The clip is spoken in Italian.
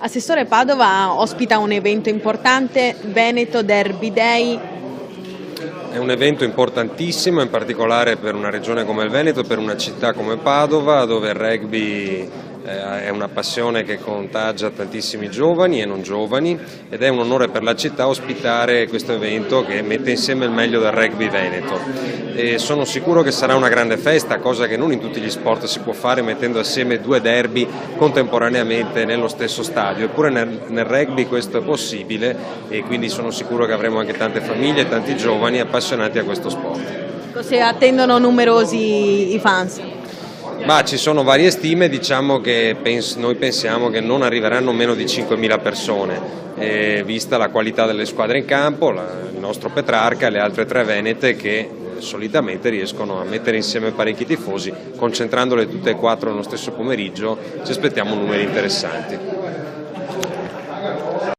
Assessore, Padova ospita un evento importante, Veneto Derby Day. È un evento importantissimo, in particolare per una regione come il Veneto, per una città come Padova, dove il rugby è una passione che contagia tantissimi giovani e non giovani, ed è un onore per la città ospitare questo evento che mette insieme il meglio del rugby veneto. E sono sicuro che sarà una grande festa, cosa che non in tutti gli sport si può fare mettendo assieme due derby contemporaneamente nello stesso stadio, eppure nel rugby questo è possibile, e quindi sono sicuro che avremo anche tante famiglie e tanti giovani appassionati a questo sport. Se attendono numerosi i fans. Ma ci sono varie stime, diciamo che noi pensiamo che non arriveranno meno di 5.000 persone, vista la qualità delle squadre in campo, il nostro Petrarca e le altre tre venete che solitamente riescono a mettere insieme parecchi tifosi, concentrandole tutte e quattro nello stesso pomeriggio. Ci aspettiamo numeri interessanti.